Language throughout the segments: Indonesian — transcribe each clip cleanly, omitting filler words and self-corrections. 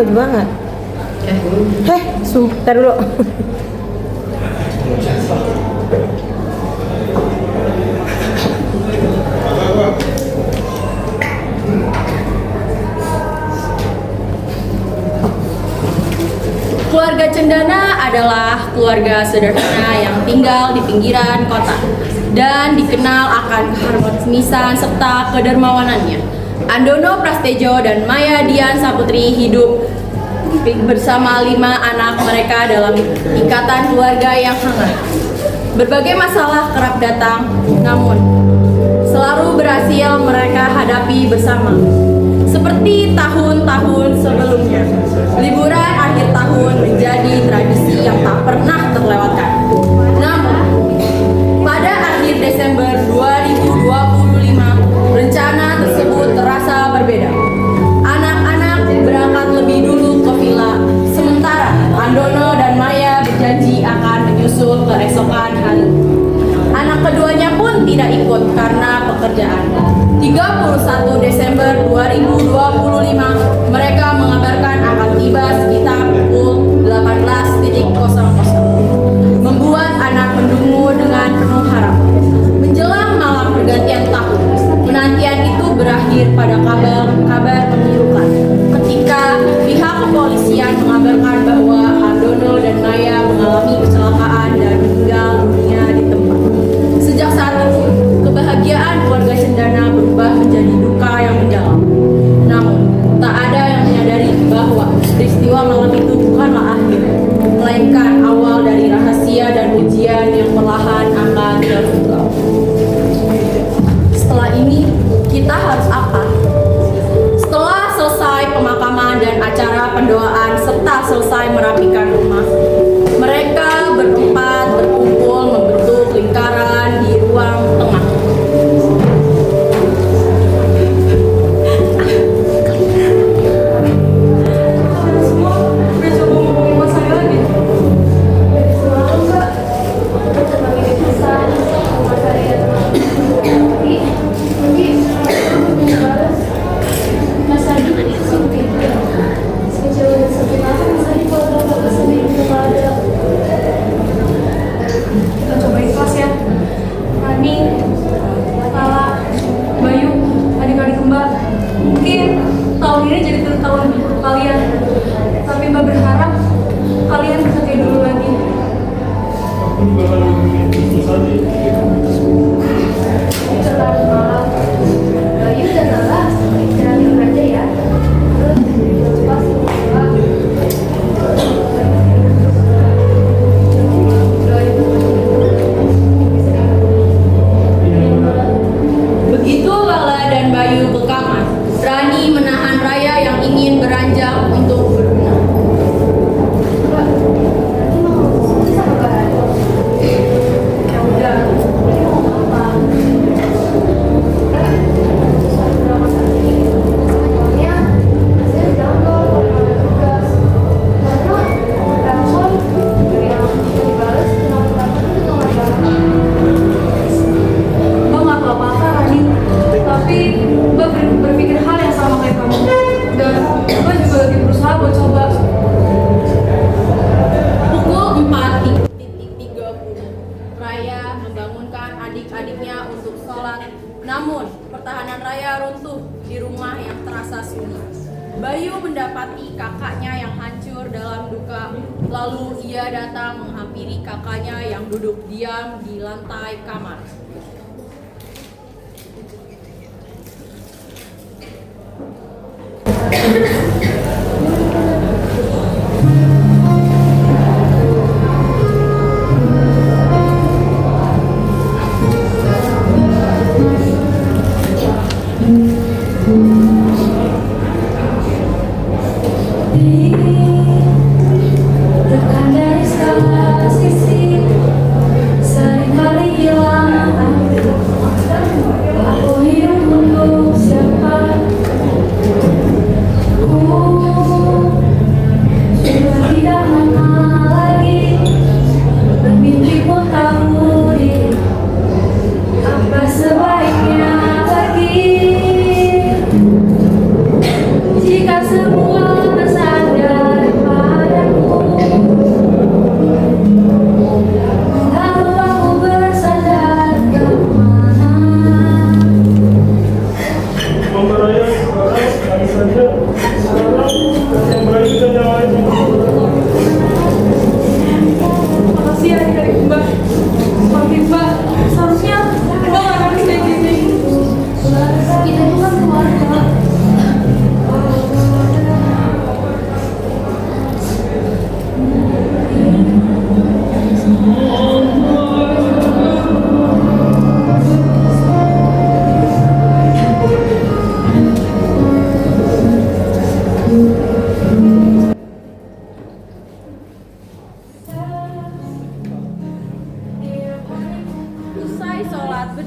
pagi banget. Tar dulu. Keluarga Cendana adalah keluarga sederhana yang tinggal di pinggiran kota dan dikenal akan keharmonisan serta kedermawanannya. Andono Prasetyo dan Maya Dian Saputri hidup bersama 5 anak mereka dalam ikatan keluarga yang hangat. Berbagai masalah kerap datang, namun selalu berhasil mereka hadapi bersama. Seperti tahun-tahun sebelumnya, liburan akhir tahun menjadi tradisi yang tak pernah terlewatkan. Namun, pada akhir Desember 2025, rencana tersebut terasa berbeda. Anak-anak berangkat lebih dulu ke villa, sementara Andono dan Maya berjanji akan menyusul keesokan hari. Anak keduanya pun tidak ikut karena pekerjaan. 31 Desember 2025, mereka mengabarkan akan tiba sekitar pukul 18.00, membuat anak mendungu dengan penuh harap. Menjelang malam pergantian tahun, penantian itu berakhir pada kabar memilukan ketika pihak kepolisian mengabarkan bahwa Andono dan Maya mengalami kecelakaan dan meninggal dunia di tempat. Sejak saat itu, kebahagiaan keluarga Cendana berubah menjadi duka yang mendalam. Namun, tak ada yang menyadari bahwa peristiwa malam itu bukanlah akhir, melainkan awal dari rahasia dan ujian yang perlahan akan terungkap. Setelah ini, kita harus apa? Setelah selesai pemakaman dan acara pendoaan serta selesai merapikan rumah, mereka berempat berkumpul membentuk lingkaran di ruang tengah. Namun, pertahanan Raya runtuh di rumah yang terasa sunyi. Bayu mendapati kakaknya yang hancur dalam duka, lalu ia datang menghampiri kakaknya yang duduk diam di lantai kamar. Seringkali hilang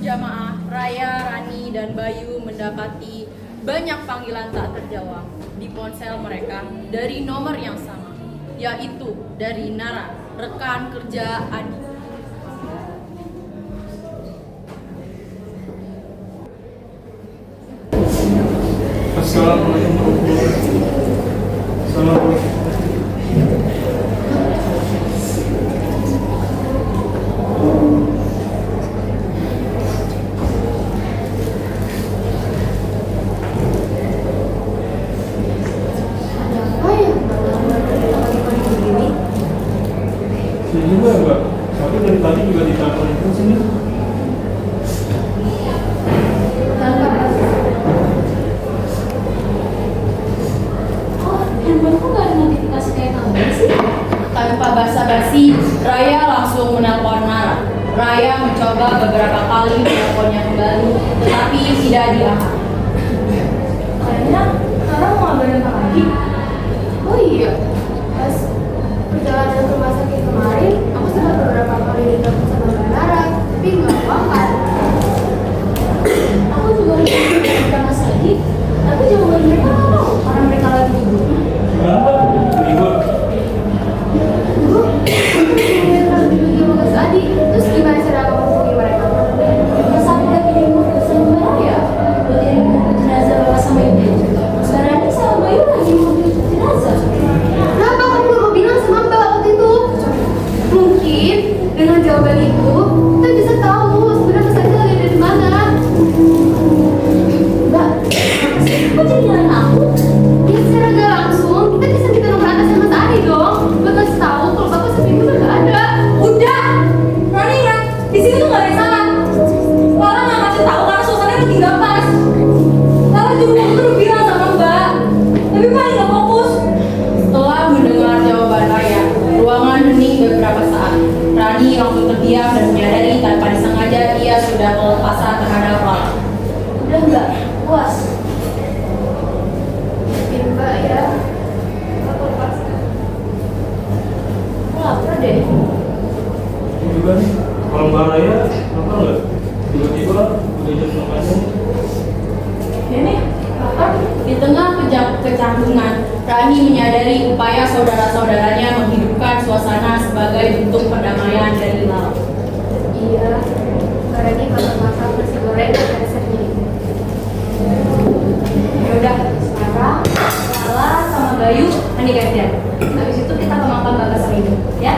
berjamaah, Raya, Rani, dan Bayu mendapati banyak panggilan tak terjawab di ponsel mereka dari nomor yang sama, yaitu dari Nara, rekan kerja Adi. Assalamualaikum. Assalamualaikum. Saya juga enggak, tapi dari tadi juga ditelepon terus ini. Handphoneku nggak ada notifikasi kayak kamu sih? Tanpa basa-basi, Raya langsung menelpon Nara. Raya mencoba beberapa kali menelponnya kembali, tetapi tidak diangkat. Kayaknya Nara mau ngabarin Kak Adi. Oh iya, Pas perjalanan ke rumah sakit kemarin, aku sempat beberapa kali ditelepon sama Mbak Nara, tapi nggak angkat. Aku juga mau ke Mas Adi, tapi jawaban mereka nggak mau karena mereka lagi libur. Kenapa? Libur. Bu, mereka lagi pergi sama Mas Adi. Terus gimana cara kamu hubungi mereka? Mas aku udah kirim sama Mbak Raya buat kirim jenazah bapak sama ibu. Mbak Rani sama Bayu lagi mau kirim jenazah. Kenapa kamu gak mau bilang sama Mbak waktu itu? Mungkin dengan jawaban itu kita bisa tahu sebenarnya Mas Adi lagi ada di mana. Mbak, kok jadi nyalain aku? Ya secara gak langsung kita bisa minta nomor atasnya Mas Adi dong buat kasih tahu kalau bapak sama ibu udah gak ada. udah. Rani ingat, di sini tuh nggak ada yang salah. Lala nggak ngasih tahu karena suasananya lagi nggak pas. Lala juga waktu itu udah bilang sama Mbak, tapi Mbak nggak fokus. Setelah mendengar jawaban Raya, ruangan hening beberapa saat. Rani langsung terdiam dan menyadari tanpa disengaja ia sudah melepasan terhadap Lala. Udah nggak puas? Mungkin Mbak ya. Aku lepas. Aku lapar deh. Ini juga nih, kalau Mbak Raya, apa enggak? Tiba-tiba udah jam 6 Ini lapar. Di tengah kecanggungan, Rani menyadari upaya saudara-saudaranya menghidupkan suasana sebagai bentuk perdamaian dari Lala. Iya, karena ini kalau masak nasi goreng ada resepnya. Ya udah, sekarang Lala sama Bayu mandi gantian. Habis itu kita ke makam bapak sama ibu, ya?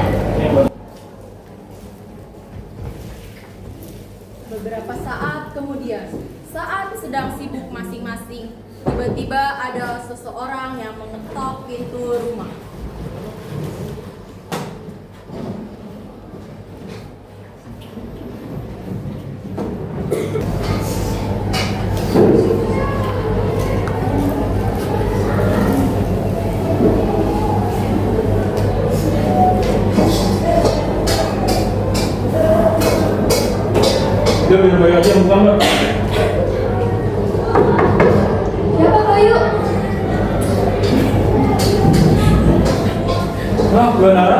Beberapa saat kemudian, saat sedang sibuk masing-masing, tiba-tiba ada seseorang yang mengetok pintu rumah. Dia biar Bayu aja yang buka Mbak. Siapa Bayu? Nah, Mbak Nara.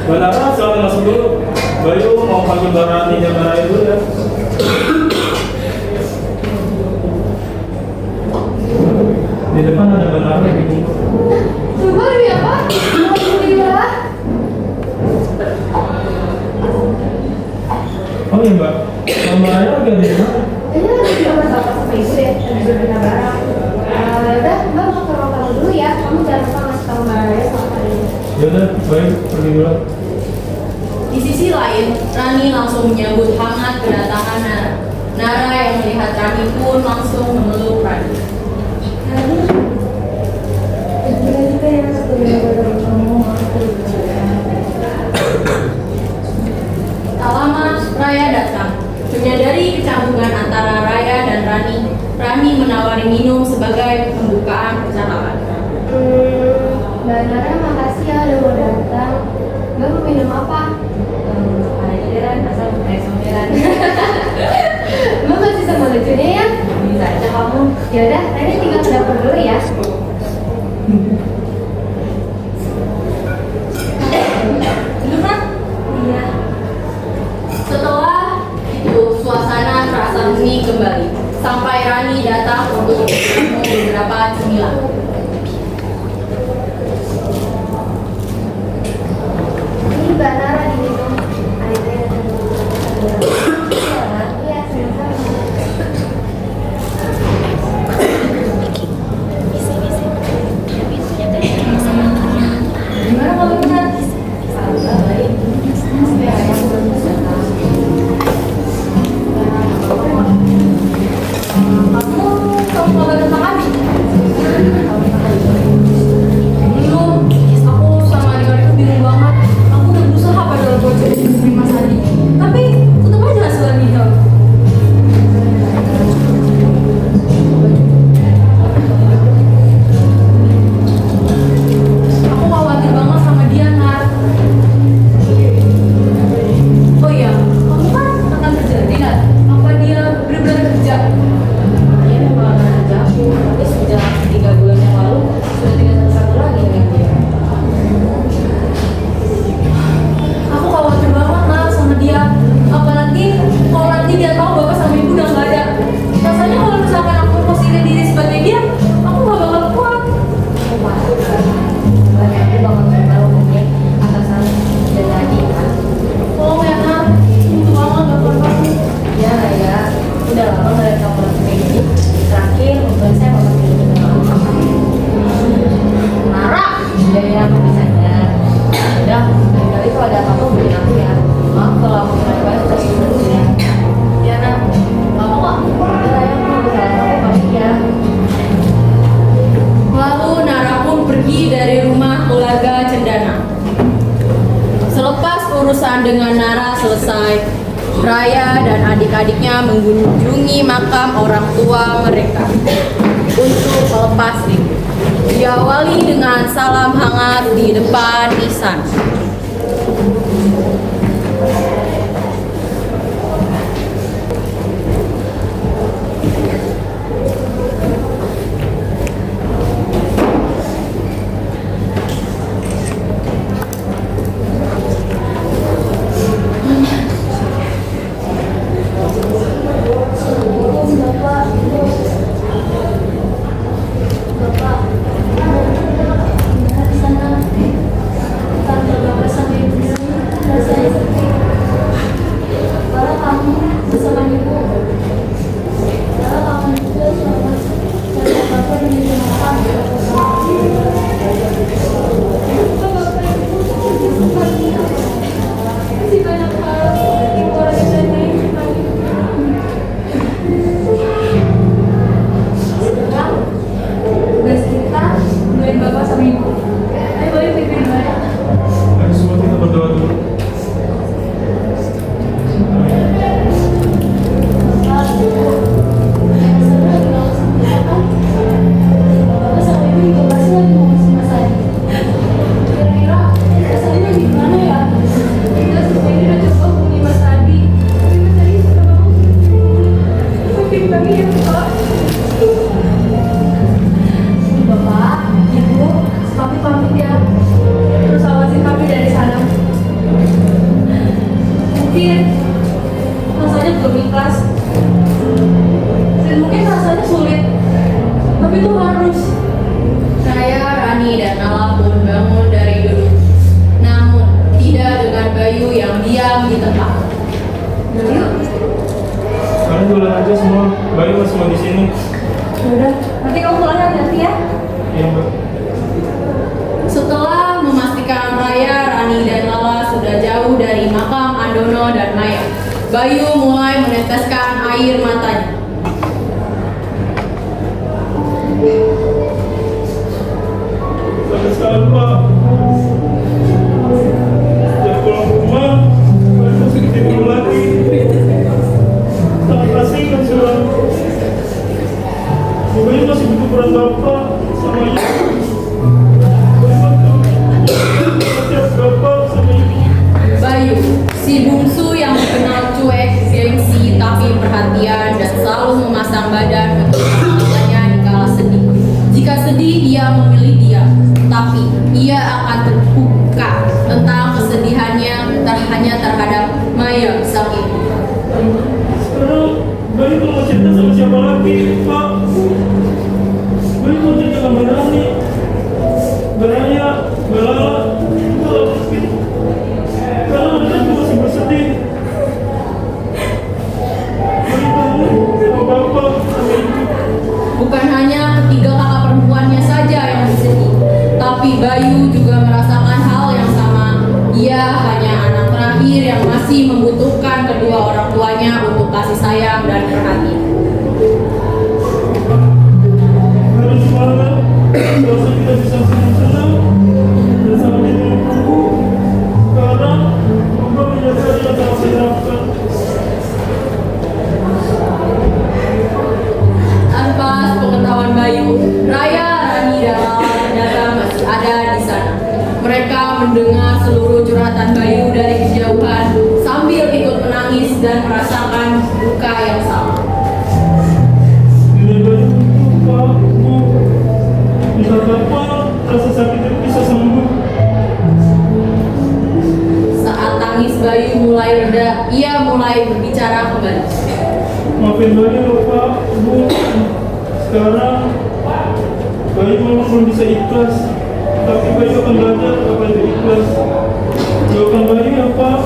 Mbak Nara, silahkan masuk dulu. Bayu mau panggil Mbak Rani dan Mbak Raya dulu ya. Di depan ada Mbak Nara yang bingung. Coba dulu ya Pak. Alhamdulillah. Oh iya Mbak, Mbak Raya lagi ada di mana? Kayaknya lagi di kamar bapak sama ibu deh, lagi berbeda barang. Udah, Mbak mau ke ruang tamu dulu ya. Kamu jangan lupa ngasih tahu Mbak Raya sama Kak Adi. Yaudah, Bayu pergi dulu. Di sisi lain, Rani langsung menyambut hangat kedatangan Nara. Nara yang melihat Rani pun langsung memeluk Rani. Rani, juga yang satu dari kamu aku. Tak lama, Raya datang. Menyadari kecanggungan antara Raya dan Rani, Rani menawari minum sebagai pembukaan percakapan. Mbak Nara, makasih ya udah mau datang. Mbak mau minum apa? Ada jalan asal kayak someran. Mbak masih sama lucunya ya? Bisa aja kamu. Yaudah, Rani tinggal ke dapur dulu ya. Duduk kan? Iya. Setelah itu suasana sampai Rani datang untuk menjamu beberapa cemilan. Ini Mbak Nara diminum airnya dan iya, sama-sama. Gimana kalau kita? Baik. Sampai ayah belum datang. Kamu tahu kabar tentang Abi? Belum. Aku sama adik-adik bingung banget. Aku udah berusaha padahal buat jadi istri Mas Adi. Tapi tetap aja hasilnya nihil. Aku khawatir banget sama dia, Nar. Oh iya, kamu kan akan kerja, tidak? Apa dia benar-benar kerja? Dia memang akan kerja, tapi sejak 3 bulan yang lalu sudah tidak satu lagi dengan dia. Aku khawatir banget, Nar, sama dia. Apalagi kalau nanti dia tahu bapak sama ibu udah nggak ada. Rasanya kalau misalkan aku posisiin diri sebagai dia, aku nggak bakal kuat. Aku pasti banyak aku bakal coba hubungin atasan dan lagi kan. Tolong ya, Nar. Itu banget bantuan kamu. Ya ya, udah lama nggak ada kamu lagi kayak gini. Terakhir hubungan saya mau pakai ini sama Nara. Ya aku bisa ya. Udah, lain kali kalau ada apa-apa hubungin aku ya. Maaf kalau aku terlalu terus dulu ya. Ya, Nar. Kamu kok? Udah ya, aku bisa aku pamit ya. Lalu Nara pun pergi dari rumah keluarga Cendana. Selepas urusan dengan Nara selesai, Raya dan adik-adiknya mengunjungi makam orang tua mereka untuk melepas rindu. Diawali dengan salam hangat di depan Ihsan. Bapak, di sana tante bapak sama ibu rasanya sepi. Malah kamu bersama ibu. Malah kamu juga sama tante bapak di meja makan. Bapak ibu masih banyak hal yang harus saya lakukan. Tugas kita doain bapak sama ibu. Ayo boleh pikirin doa. Ayo semua kita berdoa dulu. Bapak, ibu, yang seru lagi ngomong sama bapak. Bapak sama ibu juga pasti lagi ngomong sama saya. Kira-kira Mas Adi lagi gimana ya? Kita semua ini udah coba hubungi Mas Adi, tapi Mas Adi suka banget. Makin banget ya Bapak. Bapak, Ibu, papi pamit ya. Terus awasin papi dari sana. Mungkin rasanya belum ikhlas. Dan mungkin rasanya sulit. Tapi itu harus. Raya, Rani, dan Nala pun bangun dari duduk. Namun, tidak dengan Bayu yang diam di tempat. Yuk, Kalian duluan aja semua. Bayu masih mau di sini. udah. Nanti kamu pulang hati-hati ya. Iya, Mbak. Setelah memastikan Raya, Rani, dan Lala sudah jauh dari makam Andono dan Maya, Bayu mulai meneteskan air matanya. Sampai sekarang, Pak. Sejak pulang ke rumah, Bayu masih ketidur lagi. Sangat asing kan sekarang. Bayu masih butuh peran Bapak sama Ibu. Setiap Bapak sama Ibu. Bayu, si bungsu yang dikenal cuek, gengsi, tapi perhatian dan selalu memasang badan untuk menemaninya di kala sedih. Jika sedih, ia memilih diam, tapi ia akan terbuka tentang kesedihannya hanya terhadap Maya sang ibu. Sekarang Bayu kalau mau cerita sama siapa lagi? Entah kapan rasa sakit itu bisa sembuh. Saat tangis Bayu mulai reda, ia mulai berbicara kembali. Maafin Bayu Bapak, Bu. Sekarang Bayu memang belum bisa ikhlas, tapi Bayu akan belajar apa itu ikhlas. Doakan Bayu ya Pak.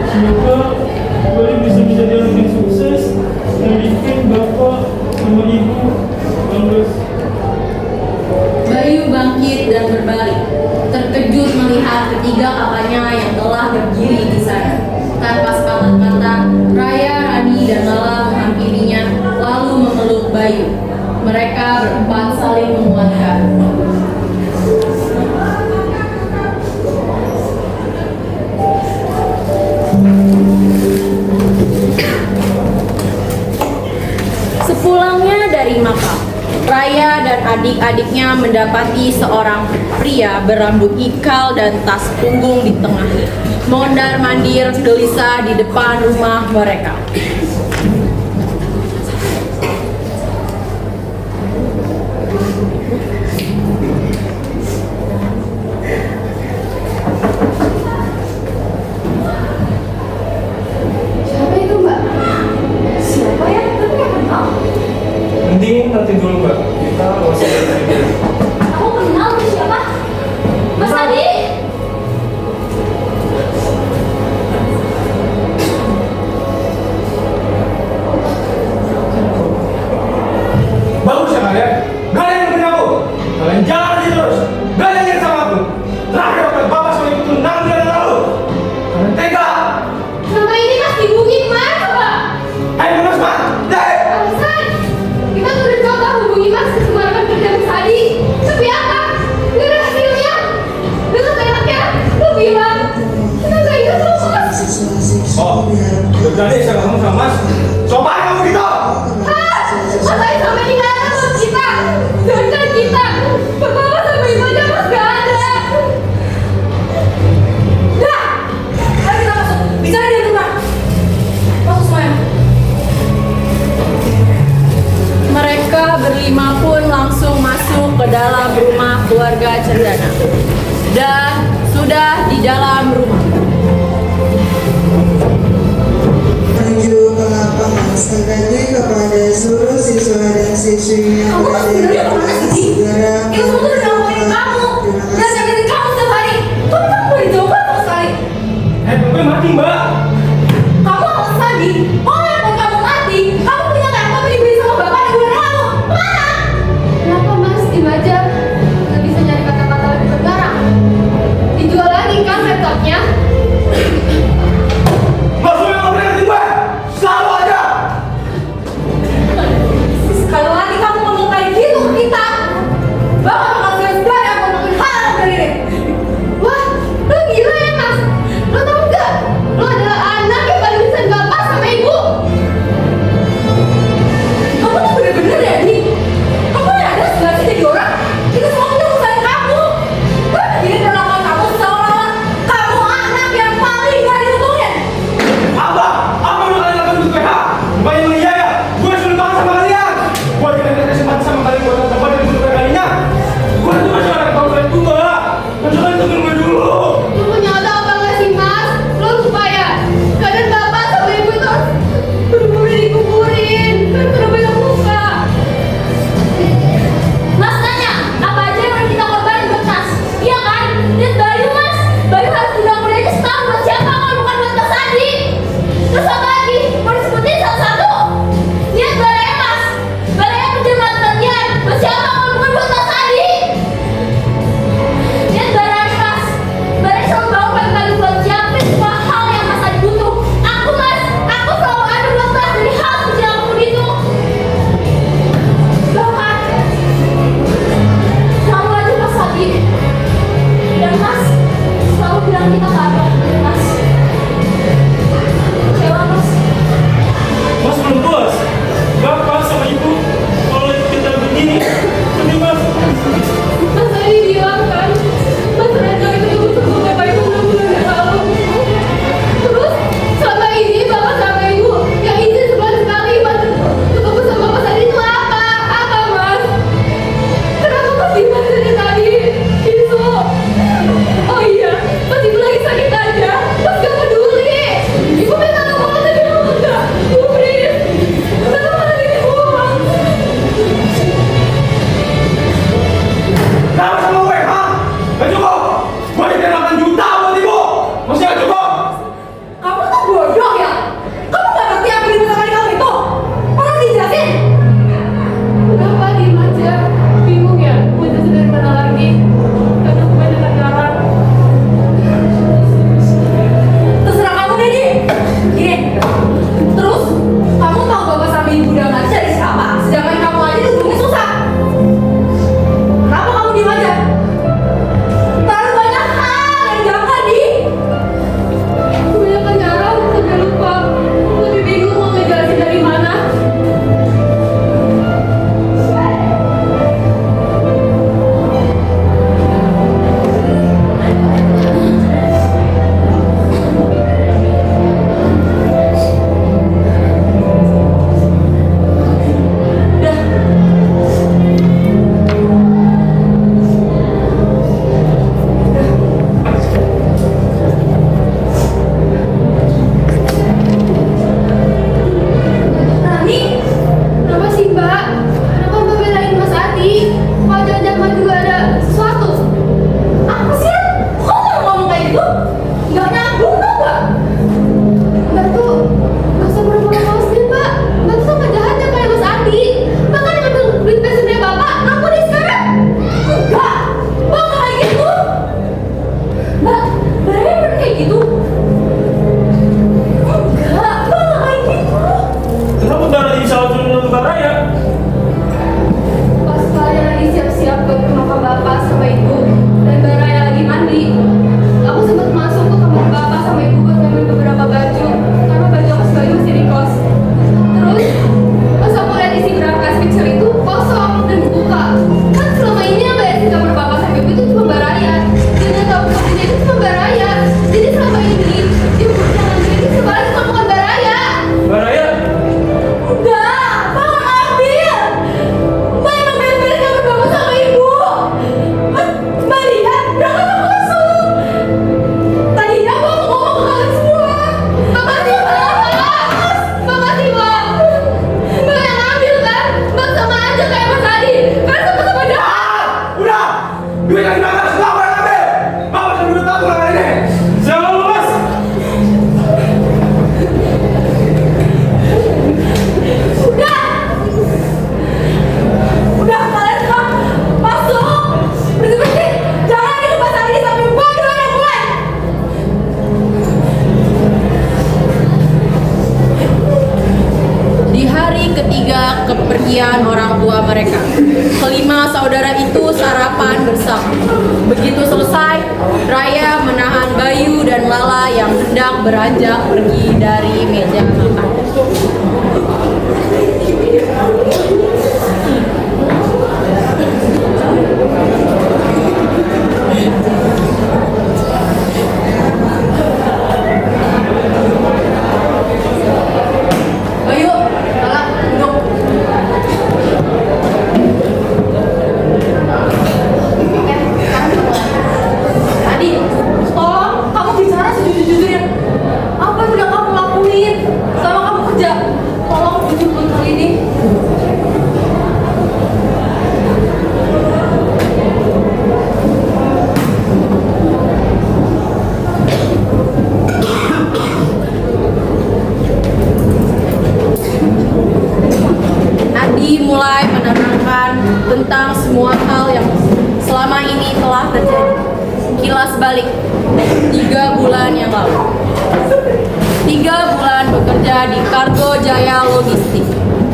Semoga Bayu bisa menjadi anak yang sukses dan bikin Bapak sama Ibu bangga. Bayu bangkit dan berbalik, terkejut melihat ketiga kakaknya yang telah berdiri di sana. Tanpa sepatah kata, Raya, Rani, dan Lala menghampirinya lalu memeluk Bayu. Mereka berempat saling menguatkan. Sepulangnya dari makam, Raya dan adik-adiknya mendapati seorang pria berambut ikal dan tas punggung di tengah, mondar-mandir gelisah di depan rumah mereka. Siapa itu Mbak? Siapa ya? Tapi nggak kenal. Mending nanti dulu Mbak, kita masih Aku kenal tuh siapa? Mas Adi. Bagus ya kalian? Gak ada yang nemenin aku. Kalian jalan aja terus. Gak ada yang ingin sama aku. Terakhir waktu bapak sama ibu tuh 6 bulan yang lalu. Kalian tega. Selama ini Mas dihubungi kemana Pak? Ayo Mas Mas. Deh. Alasan? Kita sudah coba hubungi Mas ke kemana kerja Mas Adi. Tapi apa? Gak ada hasilnya. Dengan enaknya, lu bilang kita gak ingat sama Mas. Oh, udah berani saya ngomong sama Mas. Coba aja kamu gitu. Mas Adi sampai di mana Mas kita? Doakan kita. Bapak sama ibu aja Mas gak ada. Dah, ayo kita masuk. Bicara di rumah. Masuk semuanya. Mereka berlima pun langsung masuk ke dalam rumah keluarga Cendana. Dan sudah di dalam rumah. Menuju ke lapangan sekali kepada seluruh siswa dan siswi yang Kamu berada sebenarnya kemana sih? segera Itu semua tuh udah ngomongin kamu. Terima Dan kasih. nyakitin kamu setiap hari. Tapi kamu gak dijawab sama sekali. Gue mati Mbak. Kamu harus tadi. Oh ya, kalau kamu mati, kamu punya laptop yang dibeli sama bapak dan ibu kamu. Mana? Kenapa Mas di aja nggak bisa nyari kata-kata lebih tergarang? Dijual lagi kan laptopnya? Mas lu yang ngobrol nanti gue. Selalu aja. Sekali lagi kamu ngomong kayak gitu ke kita, bapak bakal sekali aku ngomongin hal dari ini. Wah, lu gila ya Mas? Lu tau gak? Lu adalah anak yang paling bisa bapak sama ibu. kepergian orang tua mereka. Kelima saudara itu sarapan bersama. Begitu selesai, Raya menahan Bayu dan Lala yang hendak beranjak pergi dari meja makan. Bayu, Lala, duduk. Adi, tolong kamu bicara sejujur-jujurnya. Apa yang udah kamu lakuin sama kamu kerja? Tolong jujur buat kali ini. Adi mulai menerangkan tentang semua hal yang selama ini telah terjadi. Kilas balik 3 bulan yang lalu. 3 bulan bekerja di Kargo Jaya Logistik.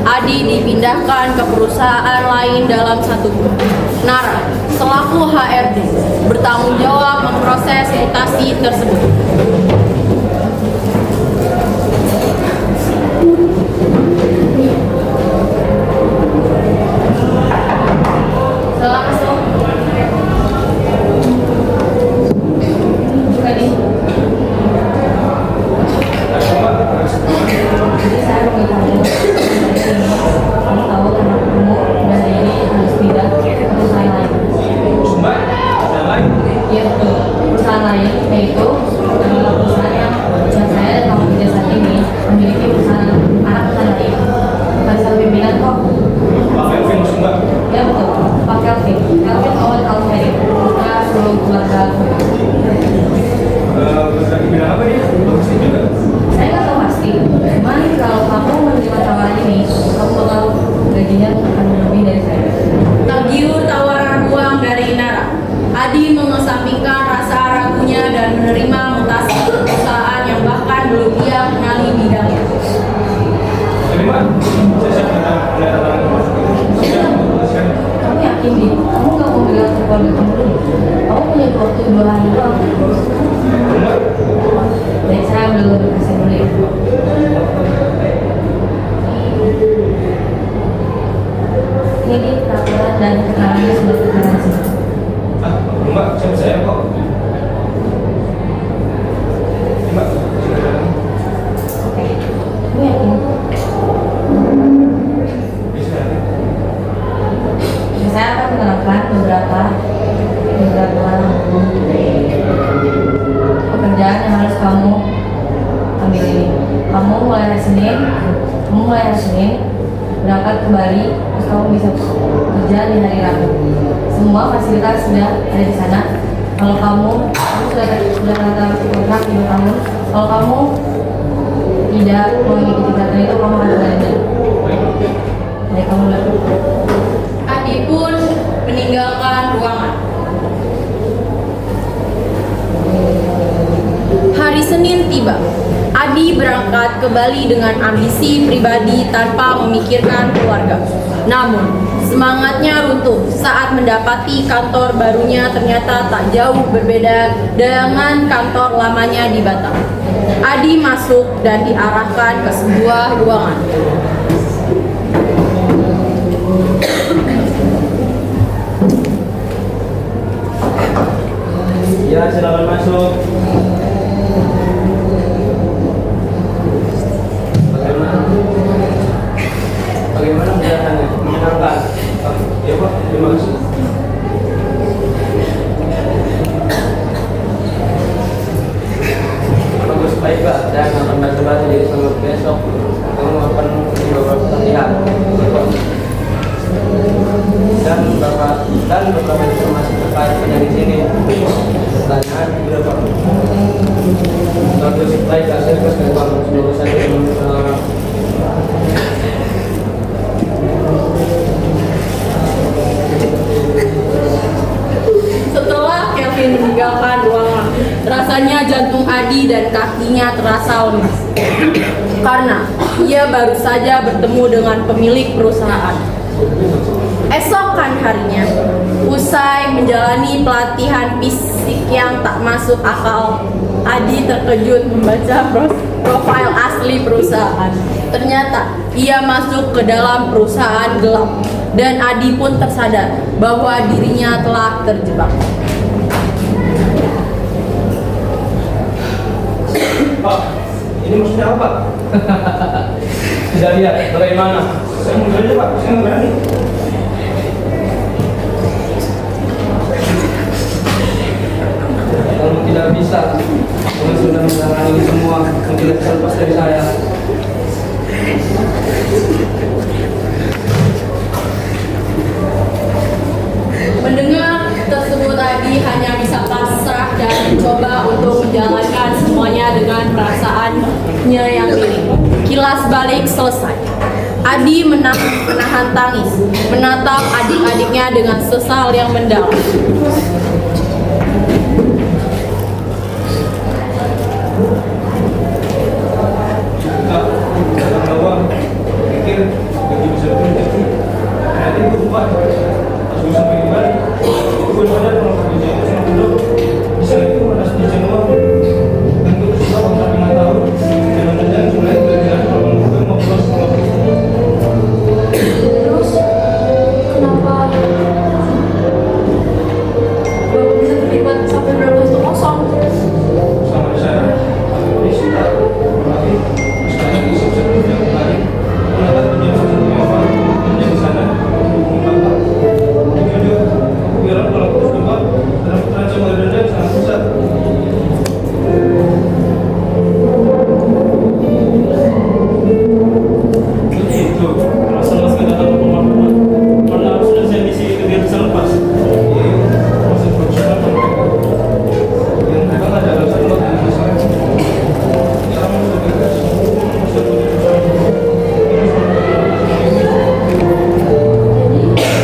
Adi dipindahkan ke perusahaan lain dalam 1 bulan. Nara, selaku HRD, bertanggung jawab memproses mutasi tersebut. Selamat masuk. Tadi. Jadi saya mau kamu tahu karena kamu dari ini harus pindah ke perusahaan lain. Mbak, ada lain? Iya betul. Perusahaan lain yaitu adalah perusahaan yang saya dan kamu kerja saat ini memiliki perusahaan anak perusahaan lain. Bukan satu pimpinan kok. Pak Kelvin, maksud Mbak? Ya betul. Pak Kelvin. Kelvin awal tahun ini. Kita seluruh keluarga. Lagi bilang apa dia? Bagus juga. Saya nggak tahu pasti. Cuman kalau kamu menerima tawaran ini, kamu bakal gajinya akan lebih dari saya. Tergiur tawaran uang dari Nara, Adi mengesampingkan rasa ragunya dan menerima mutasi ke perusahaan yang bahkan belum ia kenali bidangnya. Jadi Mbak, saya siap datang. Kamu yakin nih? Kamu nggak mau bilang ke keluarga kamu dulu? Kamu punya waktu 2 hari doang. Dan saya belum kasih dulu ya. Ini di peraturan dan keterangannya sudah keterangan sih. Ah, Mbak, saya kok. Mbak, Oke. Kamu yakin? bisa. Saya akan menerangkan beberapa pekerjaan yang harus kamu ambil ini. Kamu mulai hari Senin berangkat ke Bali, terus kamu bisa kerja di hari Rabu. Semua fasilitas sudah ada di sana. Kalau kamu sudah tanda kontrak 5 tahun. Kalau kamu tidak mengikuti peraturan itu, kamu harus belajar. Baik, kamu dulu. Adi pun meninggalkan ruangan. Hari Senin tiba. Adi berangkat ke Bali dengan ambisi pribadi tanpa memikirkan keluarga. Namun, semangatnya runtuh saat mendapati kantor barunya ternyata tak jauh berbeda dengan kantor lamanya di Batam. Adi masuk dan diarahkan ke sebuah ruangan. Ya, silakan masuk. Bagaimana penjelasannya? Menyenangkan. Ya Pak, terima kasih. Bagus, baik Pak. Dan akan bantu-bantu jadi selamat besok. Kamu akan beberapa latihan. Dan beberapa informasi terkait penyakit sini. Pertanyaan juga Pak. Bagus, baik Pak. Saya terus Pak. Semoga saya Setelah Kelvin meninggalkan ruangan, rasanya jantung Adi dan kakinya terasa lemas. Karena ia baru saja bertemu dengan pemilik perusahaan. Esokan harinya, usai menjalani pelatihan fisik yang tak masuk akal, Adi terkejut membaca profil asli perusahaan. Ternyata ia masuk ke dalam perusahaan gelap dan Adi pun tersadar bahwa dirinya telah terjebak. Pak, ini maksudnya apa? Tidak lihat, bagaimana? Saya mundur aja Pak, saya nggak berani. Kalau tidak bisa, kamu sudah menjalani ini semua, kamu tidak bisa lepas dari saya. Mendengar tersebut, Adi hanya bisa pasrah dan mencoba untuk menjalankan semuanya dengan perasaannya yang miring. Kilas balik selesai. Adi menahan tangis, menatap adik-adiknya dengan sesal yang mendalam. Terus kenapa Bapak bisa terlibat sampai berapa itu kosong? Sama saya, ini sudah berarti sekarang isi saya kembali. Mendapat penjelasan apa yang di sana, Bapak. Jujur, biar kalau terus Bapak dalam terancam oleh denda yang sangat besar. Itu masalah sekedar atau pemahaman. Mana sudah saya misi itu dia bisa lepas. Masih profesional kan mereka. Yang mereka nggak ada alasan buat dengan saya. Sekarang sudah bebas. Sudah punya perusahaan.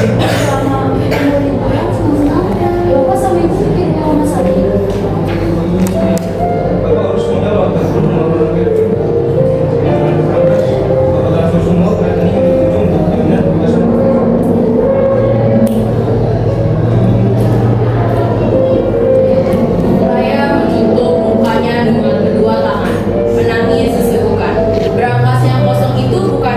Jadi selama ibu liburan senang-senang, Bapak sama ibu bikin yang Mas Adi. Bapak harus menjawab dan belum melakukan itu. Bapak transfer semua ke rekening yang dituju untuk diundang kebebasan. Raya menutup mukanya dengan kedua tangan, menangis sesekukan. Berangkasnya kosong itu bukan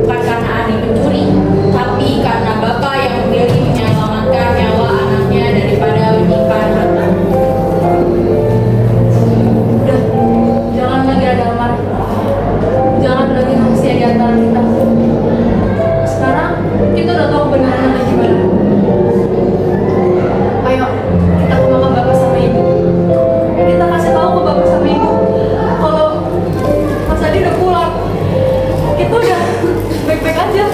karena Adi mencuri, tapi karena bapak yang memilih menyelamatkan nyawa anaknya daripada menyimpan harta. Udah, jangan lagi ada amarah. Jangan lagi rahasia di antara kita. Sekarang kita udah tahu kebenarannya gimana. Ayo, kita ke makam bapak sama ibu. Kita kasih tahu ke bapak sama ibu kalau Mas Adi udah pulang. Kita udah baik-baik aja.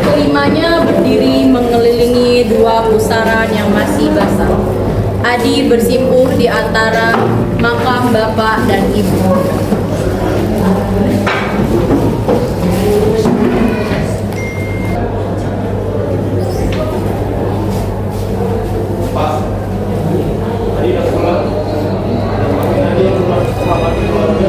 Kelimanya berdiri mengelilingi dua pusaran yang masih basah. Adi bersimpuh di antara makam bapak dan ibu. Pak, tadi udah pulang. Tadi selamat keluar.